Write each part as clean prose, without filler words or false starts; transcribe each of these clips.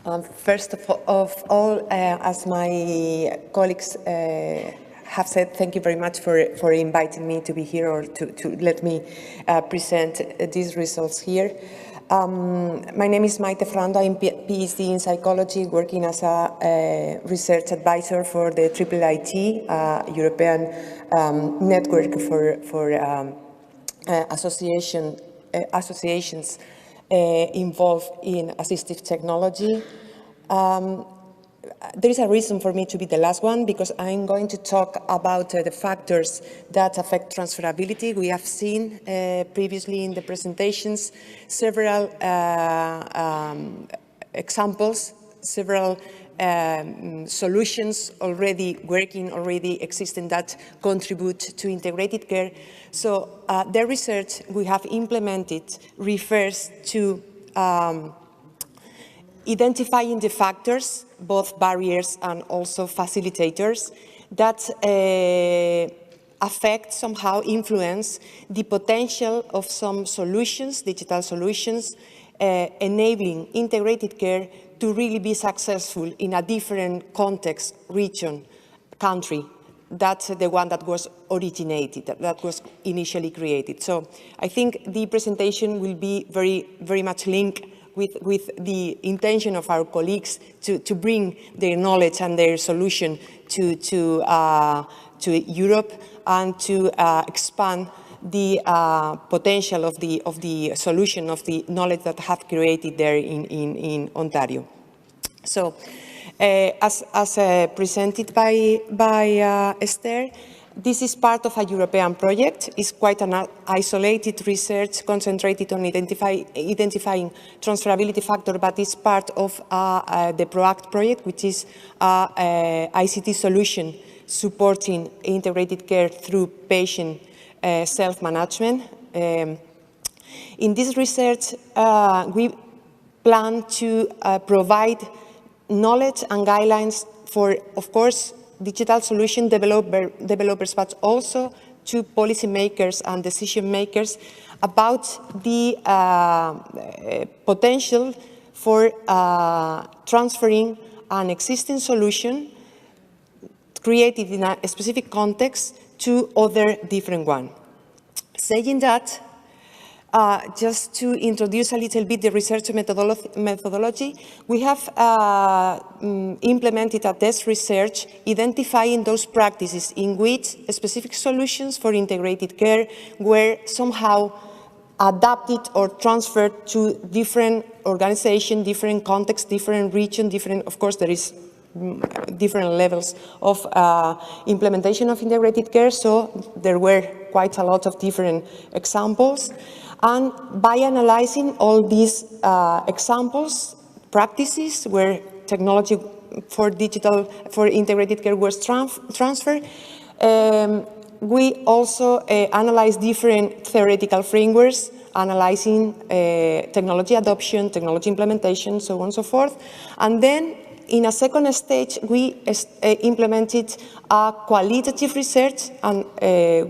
First of all, as my colleagues have said, thank you very much for inviting me to be here or to let me present these results here. My name is Maite Ferrando. I'm PhD in psychology, working as a research advisor for the IIIT, European network for associations involved in assistive technology. There is a reason for me to be the last one, because I'm going to talk about the factors that affect transferability. We have seen previously in the presentations several examples, several solutions already working, already existing that contribute to integrated care. So the research we have implemented refers to identifying the factors, both barriers and also facilitators, that affect, somehow influence the potential of some solutions, digital solutions, enabling integrated care to really be successful in a different context, region, country. That's the one that was originated, that was initially created. So I think the presentation will be very much linked with the intention of our colleagues to bring their knowledge and their solution to Europe and to expand the potential of the solution, of the knowledge that have created there in Ontario. So, as presented by Esther, this is part of a European project. It's quite an isolated research concentrated on identifying transferability factor, but it's part of the PROACT project, which is a ICT solution supporting integrated care through patient self-management. In this research, we plan to provide knowledge and guidelines for, of course, digital solution developers, but also to policymakers and decision makers about the potential for transferring an existing solution created in a specific context to other different one. Saying that, just to introduce a little bit the research methodology, we have implemented a test research identifying those practices in which specific solutions for integrated care were somehow adapted or transferred to different organizations, different contexts, different region, different, of course, there is different levels of implementation of integrated care, so there were quite a lot of different examples. And by analyzing all these examples, practices where technology for integrated care was transferred, we also analyzed different theoretical frameworks, analyzing technology adoption, technology implementation, so on and so forth. And then in a second stage, we implemented a qualitative research, and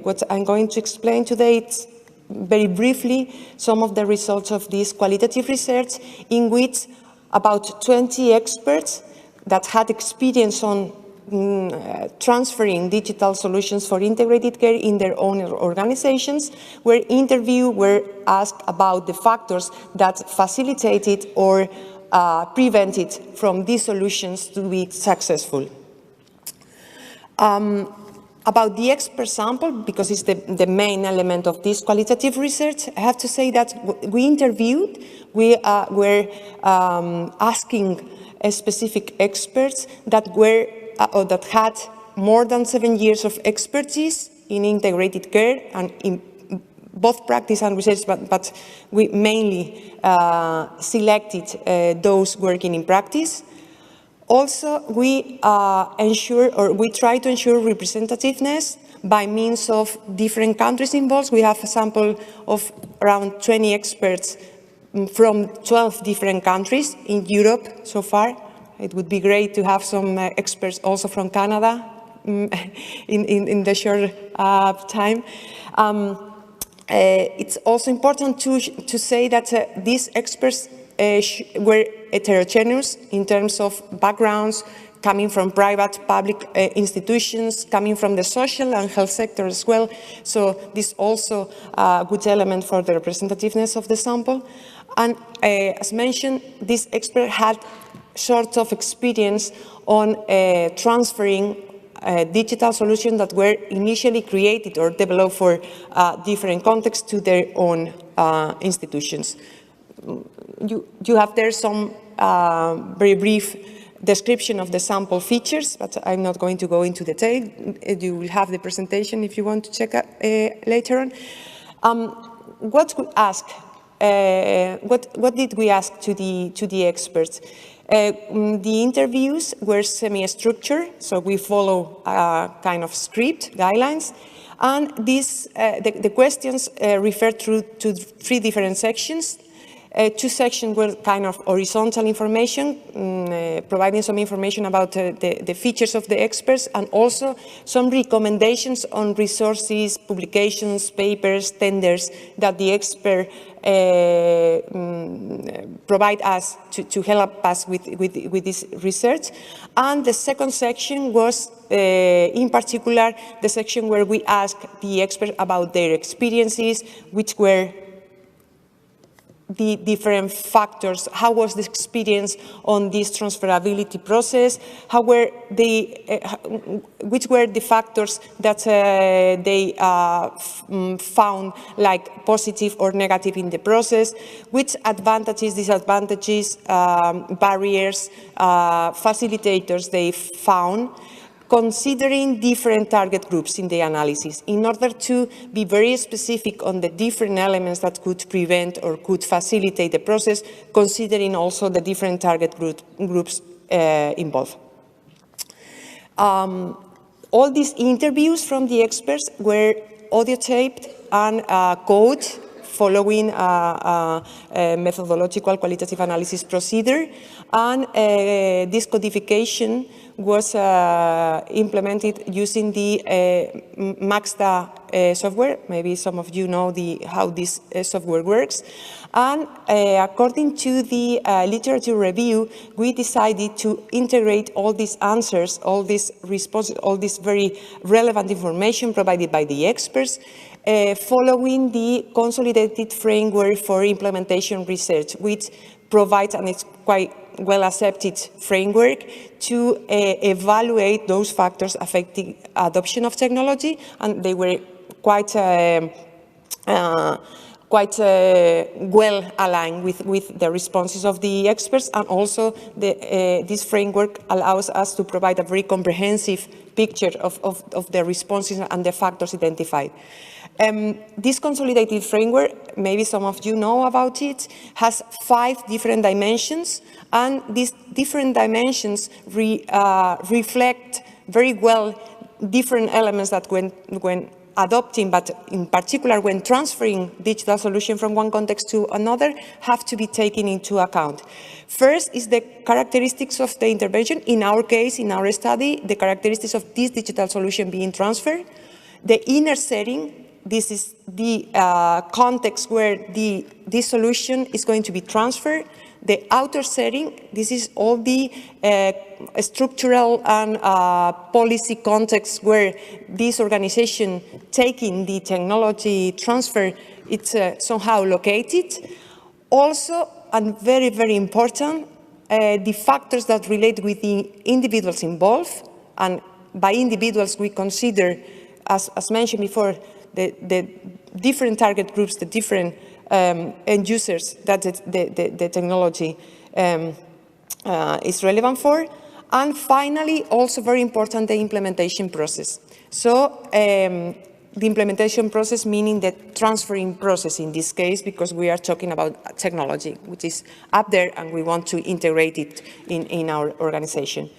what I'm going to explain today is very briefly some of the results of this qualitative research, in which about 20 experts that had experience on transferring digital solutions for integrated care in their own organizations were interviewed, were asked about the factors that facilitated or prevented from these solutions to be successful. About the expert sample, because it's the main element of this qualitative research, I have to say that we interviewed, we were asking specific experts that were or that had more than 7 years of expertise in integrated care and in both practice and research, but we mainly selected those working in practice. Also, we try to ensure representativeness by means of different countries involved. We have a sample of around 20 experts from 12 different countries in Europe so far. It would be great to have some experts also from Canada in the short time. It's also important to say that these experts were heterogeneous in terms of backgrounds, coming from private, public institutions, coming from the social and health sector as well. So this is also a good element for the representativeness of the sample. And as mentioned, this expert had sort of experience on transferring digital solutions that were initially created or developed for different contexts to their own institutions. You have there some very brief description of the sample features, but I'm not going to go into detail. You will have the presentation if you want to check it later on. What did we ask to the experts? The interviews were semi-structured, so we follow a kind of script, guidelines, and the questions refer to 3 different sections. 2 sections were kind of horizontal information, providing some information about the features of the experts, and also some recommendations on resources, publications, papers, tenders that the expert provide us to help us with this research. And the second section was, in particular, the section where we asked the experts about their experiences, which were the different factors. How was the experience on this transferability process? How were which were the factors that they found like positive or negative in the process? Which advantages, disadvantages, barriers, facilitators they found? Considering different target groups in the analysis in order to be very specific on the different elements that could prevent or could facilitate the process, considering also the different target groups involved. All these interviews from the experts were audio taped and coded following a methodological qualitative analysis procedure, and this codification was implemented using the Maxta software. Maybe some of you know how this software works. And according to the literature review, we decided to integrate all these answers, all these responses, all this very relevant information provided by the experts, following the Consolidated framework for implementation research, which provides, and it's quite well-accepted framework to evaluate those factors affecting adoption of technology, and they were quite well aligned with the responses of the experts, and also this framework allows us to provide a very comprehensive picture of the responses and the factors identified. This consolidated framework, maybe some of you know about it, has 5 different dimensions, and these different dimensions reflect very well different elements that when adopting, but in particular when transferring digital solution from one context to another, have to be taken into account. First is the characteristics of the intervention. In our case, in our study, the characteristics of this digital solution being transferred. The inner setting, this is the context where this solution is going to be transferred. The outer setting, this is all the structural and policy context where this organization taking the technology transfer, it's somehow located. Also, and very, very important, the factors that relate with the individuals involved. And by individuals, we consider, as mentioned before, the different target groups, the different end users that the technology is relevant for. And finally, also very important, the implementation process. So the implementation process, meaning the transferring process in this case, because we are talking about technology, which is up there and we want to integrate it in our organization.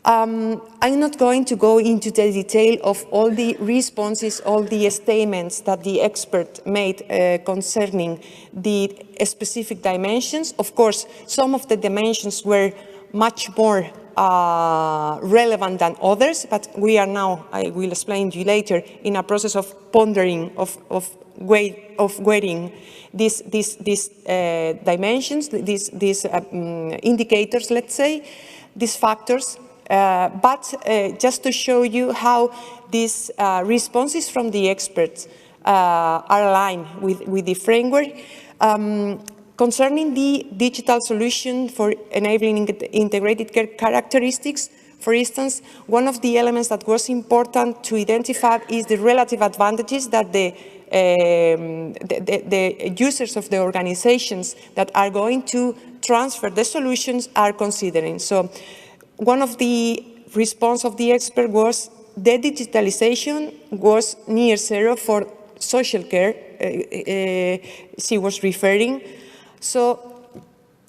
I'm not going to go into the detail of all the responses, all the statements that the expert made concerning the specific dimensions. Of course, some of the dimensions were much more relevant than others, but we are now, I will explain to you later, in a process of pondering, of weighting these dimensions, these indicators, let's say, these factors. But just to show you how these responses from the experts are aligned with the framework. Concerning the digital solution for enabling integrated care characteristics, for instance, one of the elements that was important to identify is the relative advantages that the users of the organizations that are going to transfer the solutions are considering. So one of the response of the expert was the digitalization was near zero for social care, she was referring. So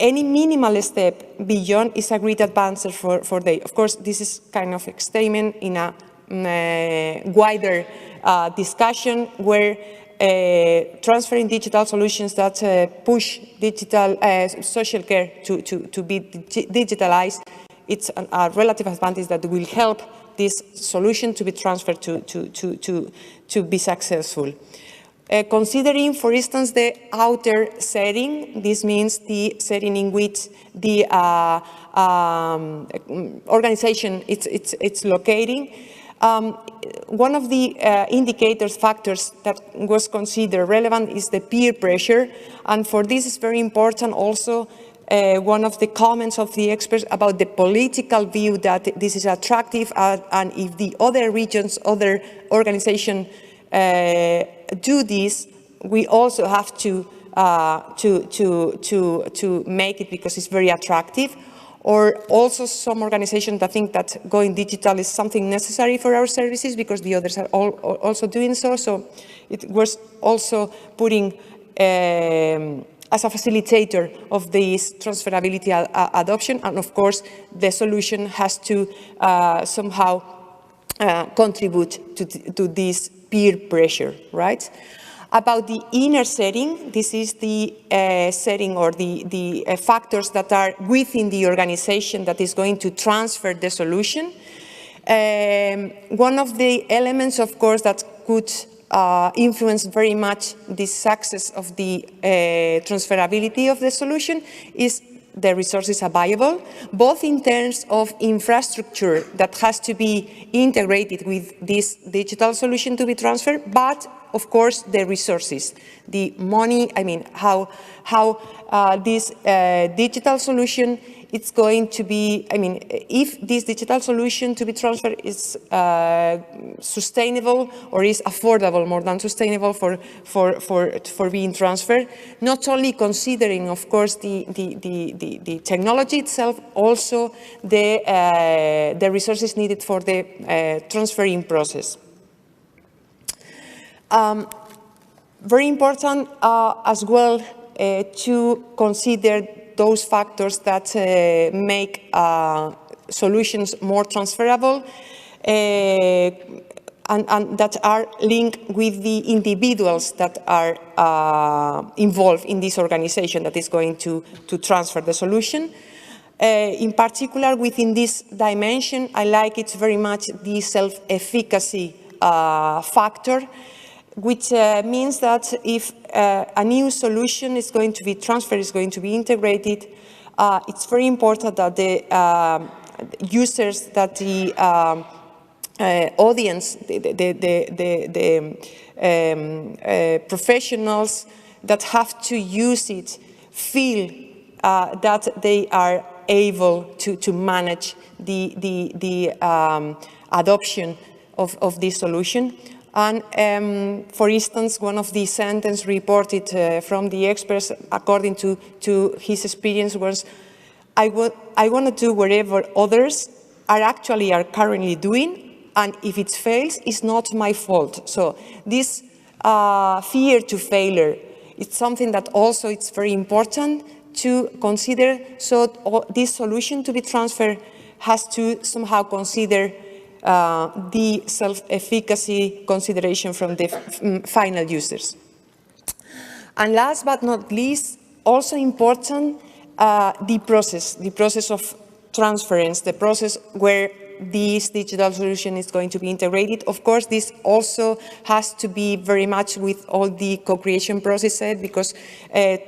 any minimal step beyond is a great advance for them. Of course, this is kind of a statement in a wider discussion where transferring digital solutions that push digital social care to be digitalized, it's a relative advantage that will help this solution to be transferred to be successful. Considering, for instance, the outer setting, this means the setting in which the organization it's locating. One of the indicators, factors that was considered relevant is the peer pressure, and for this is very important also one of the comments of the experts about the political view that this is attractive, and if the other regions, other organizations do this, we also have to make it because it's very attractive. Or also some organizations that think that going digital is something necessary for our services because the others are also doing so. So it was also putting as a facilitator of this transferability adoption, and of course the solution has to somehow contribute to this peer pressure, right? About the inner setting, this is the setting or the factors that are within the organization that is going to transfer the solution. One of the elements, of course, that could influence very much the success of the transferability of the solution is the resources available, both in terms of infrastructure that has to be integrated with this digital solution to be transferred, but of course the resources, the money, I mean how this digital solution it's going to be, I mean, if this digital solution to be transferred is sustainable or is affordable, more than sustainable for being transferred, not only considering, of course, the technology itself, also the resources needed for the transferring process. Very important as well to consider those factors that make solutions more transferable and that are linked with the individuals that are involved in this organization that is going to transfer the solution. In particular, within this dimension, I like it very much the self-efficacy factor, which means that if a new solution is going to be transferred, is going to be integrated, it's very important that the users, that the audience, the professionals that have to use it feel that they are able to manage the adoption of this solution. And for instance, one of the sentences reported from the experts, according to his experience, was, I want to do whatever others are currently doing, and if it fails, it's not my fault. So this fear to failure, it's something that also it's very important to consider. So this solution to be transferred has to somehow consider the self-efficacy consideration from the final users. And last but not least, also important, the process of transference, the process where this digital solution is going to be integrated. Of course, this also has to be very much with all the co-creation processes, because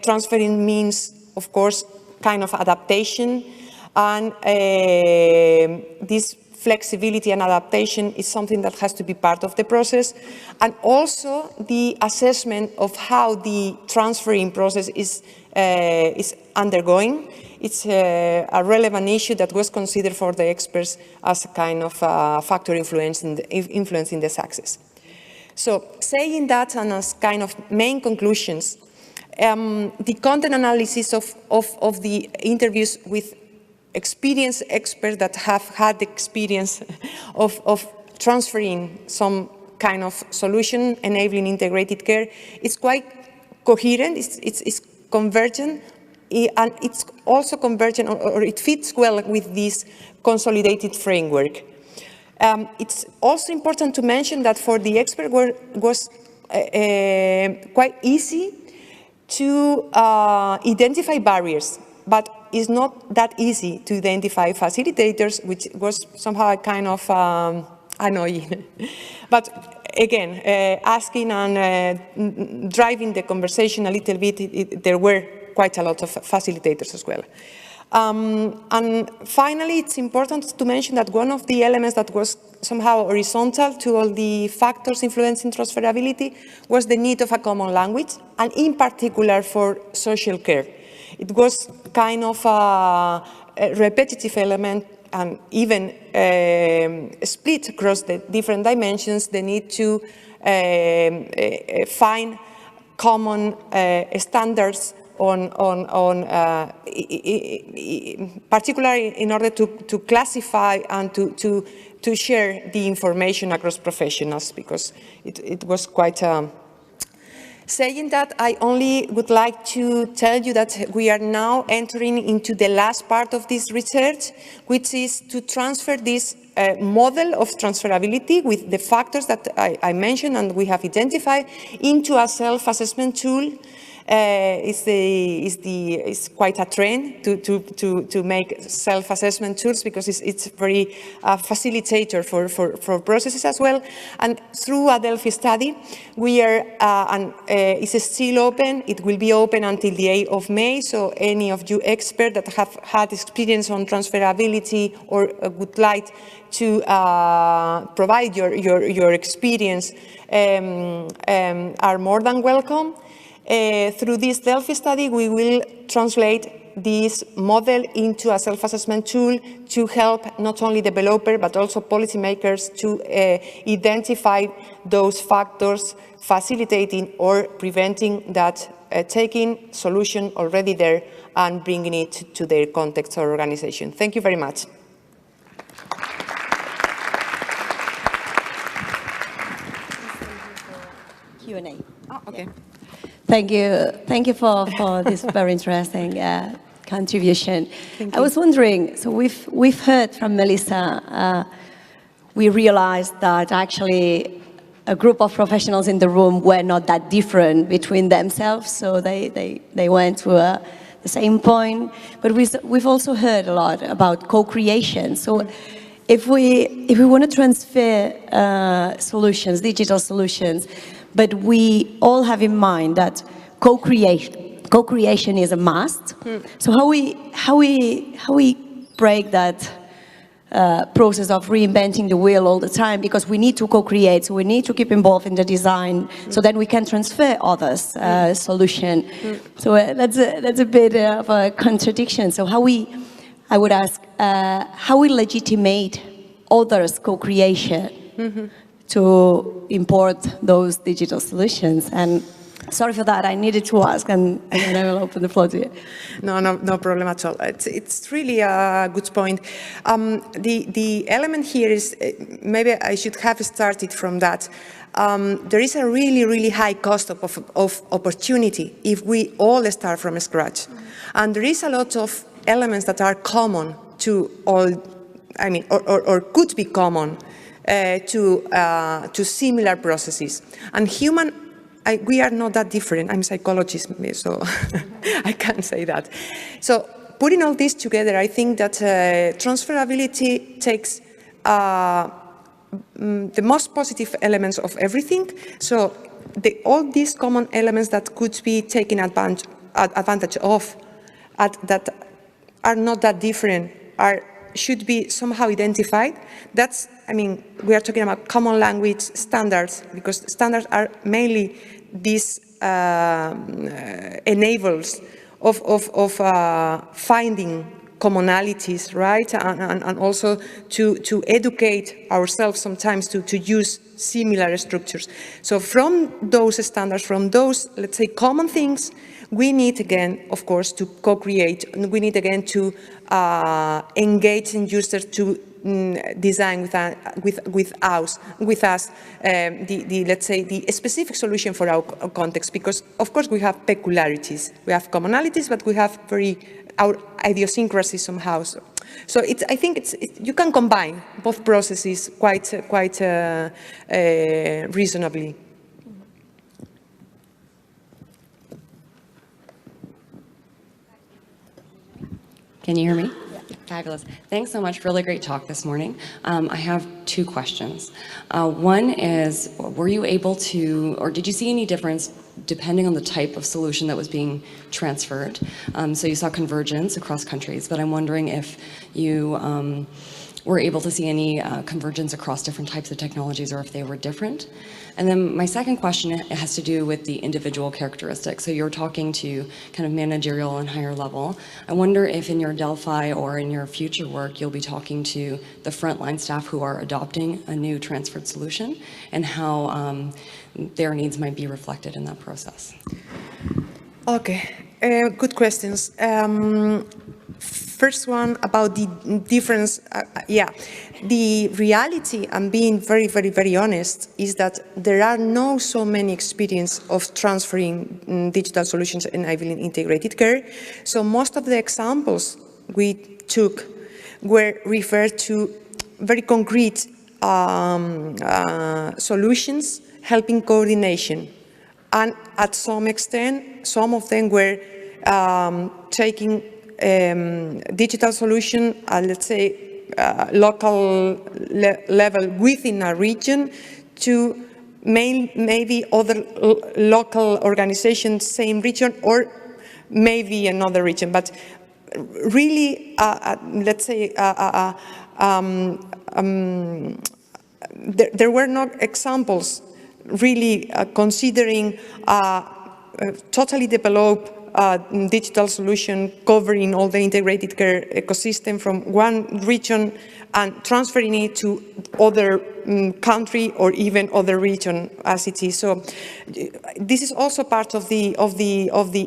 transferring means, of course, kind of adaptation, and this flexibility and adaptation is something that has to be part of the process, and also the assessment of how the transferring process is undergoing. It's a relevant issue that was considered for the experts as a kind of factor influencing the success. So saying that, and as kind of main conclusions, the content analysis of the interviews with experienced experts that have had the experience of transferring some kind of solution enabling integrated care is quite coherent, it's convergent, and it's also convergent, or it fits well with this consolidated framework. It's also important to mention that for the expert was quite easy to identify barriers, but it's not that easy to identify facilitators, which was somehow kind of annoying. But again, asking and driving the conversation a little bit, there were quite a lot of facilitators as well. And finally, it's important to mention that one of the elements that was somehow horizontal to all the factors influencing transferability was the need of a common language, and in particular for social care. It was kind of a repetitive element, and even split across the different dimensions, the need to find common standards particularly in order to classify and to share the information across professionals, because it was quite saying that, I only would like to tell you that we are now entering into the last part of this research, which is to transfer this model of transferability with the factors that I mentioned and we have identified into a self-assessment tool. It's quite a trend to make self-assessment tools, because it's very facilitator for processes as well. And through a Delphi study, we are, and it's still open. It will be open until the 8th of May. So any of you experts that have had experience on transferability or would like to provide your experience are more than welcome. Through this Delphi study, we will translate this model into a self-assessment tool to help not only developers but also policymakers to identify those factors facilitating or preventing that taking solution already there and bringing it to their context or organization. Thank you very much. Q&A. Oh, okay. Yeah. Thank you for this very interesting contribution. I was wondering, so we've heard from Melissa, we realized that actually a group of professionals in the room were not that different between themselves, so they went to the same point. But we've also heard a lot about co-creation. So if we want to transfer solutions, digital solutions, but we all have in mind that co-creation is a must. So how we break that process of reinventing the wheel all the time, because we need to co-create, so we need to keep involved in the design, so then we can transfer others' solution. So that's a bit of a contradiction. So I would ask, how we legitimate others' co-creation to import those digital solutions? And sorry for that, I needed to ask, and then I will open the floor to you. No problem at all. It's really a good point. The element here is, maybe I should have started from that. There is a really high cost of opportunity if we all start from scratch. And there is a lot of elements that are common to all, I mean, or could be common to similar processes. And we are not that different. I'm a psychologist, so I can't say that. So putting all this together, I think that transferability takes the most positive elements of everything. So all these common elements that could be taken advantage of, that are not that different, should be somehow identified. That's, I mean, we are talking about common language standards, because standards are mainly these enablers of finding commonalities, right? And also to educate ourselves sometimes to use similar structures. So from those standards, from those, let's say, common things, we need again, of course, to co-create. We need again to engage in users to design with us, let's say, the specific solution for our context, because of course we have peculiarities, we have commonalities, but we have our idiosyncrasies somehow. So I think you can combine both processes quite reasonably. Can you hear me? Yeah. Fabulous. Thanks so much. Really great talk this morning. I have two questions. One is, were you able to, or did you see any difference depending on the type of solution that was being transferred? So you saw convergence across countries, but I'm wondering if you were able to see any convergence across different types of technologies, or if they were different. And then my second question has to do with the individual characteristics. So you're talking to kind of managerial and higher level. I wonder if in your Delphi or in your future work, you'll be talking to the frontline staff who are adopting a new transferred solution, and how their needs might be reflected in that process. Okay, good questions. First one about the difference, the reality, and being very, very, very honest, is that there are not so many experience of transferring digital solutions enabling integrated care. So most of the examples we took were referred to very concrete solutions helping coordination. And at some extent, some of them were taking digital solution, let's say, local level within a region to maybe other local organizations, same region, or maybe another region. But really, let's say, there were not examples really considering totally developed digital solution covering all the integrated care ecosystem from one region and transferring it to other country or even other region as it is. So this is also part of the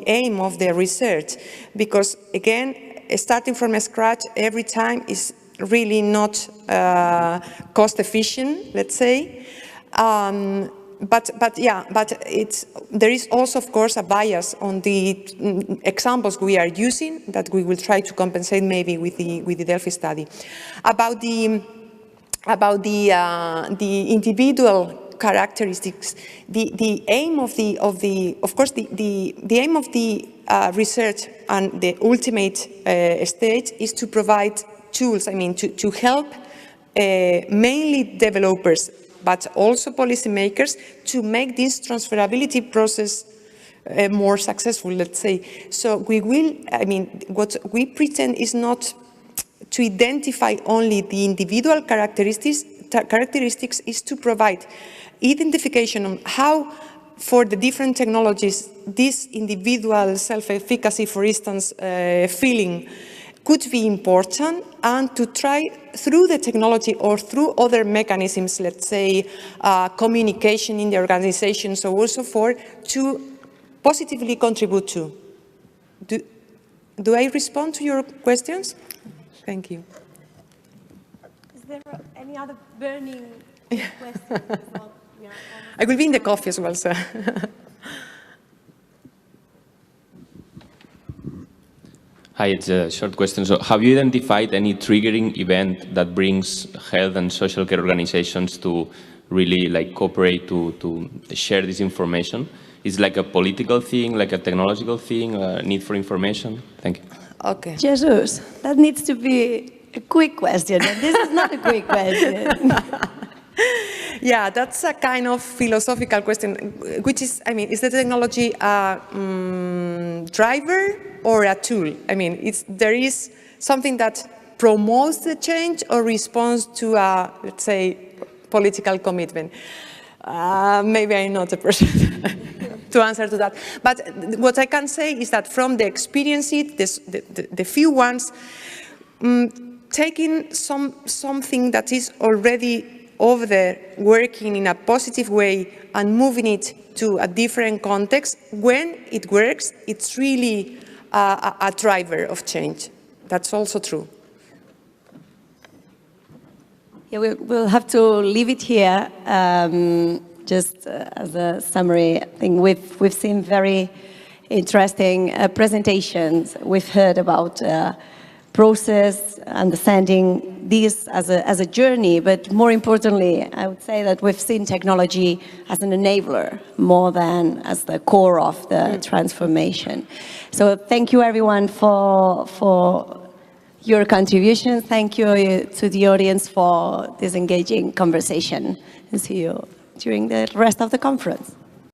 aim of the research, because again, starting from scratch every time is really not cost efficient, let's say. But there is also, of course, a bias on the examples we are using that we will try to compensate maybe with the Delphi study. About the individual characteristics, the aim of the aim of the research and the ultimate stage is to provide tools. I mean, to help mainly developers, but also policymakers, to make this transferability process more successful, let's say. So we will, I mean, what we pretend is not to identify only the individual characteristics, is to provide identification on how, for the different technologies, this individual self-efficacy, for instance, feeling, could be important, and to try through the technology or through other mechanisms, let's say communication in the organization, so also to positively contribute to. Do I respond to your questions? Thank you. Is there any other burning questions? I will be in the coffee as well, sir. Hi, it's a short question. So have you identified any triggering event that brings health and social care organizations to really cooperate to share this information? Is it like a political thing, like a technological thing, need for information? Thank you. Okay. Jesus, that needs to be a quick question, and this is not a quick question. Yeah, that's a kind of philosophical question, which is, I mean, is the technology a driver or a tool? I mean, there is something that promotes the change or responds to a, let's say, political commitment. Maybe I'm not a person to answer to that. But what I can say is that from the experiences, the few ones, taking something that is already over there, working in a positive way and moving it to a different context, when it works, it's really a driver of change. That's also true. Yeah, we'll have to leave it here. Just as a summary, I think we've seen very interesting presentations. We've heard about process, understanding this as a journey, but more importantly, I would say that we've seen technology as an enabler more than as the core of the transformation. So thank you everyone for your contribution. Thank you to the audience for this engaging conversation, and see you during the rest of the conference.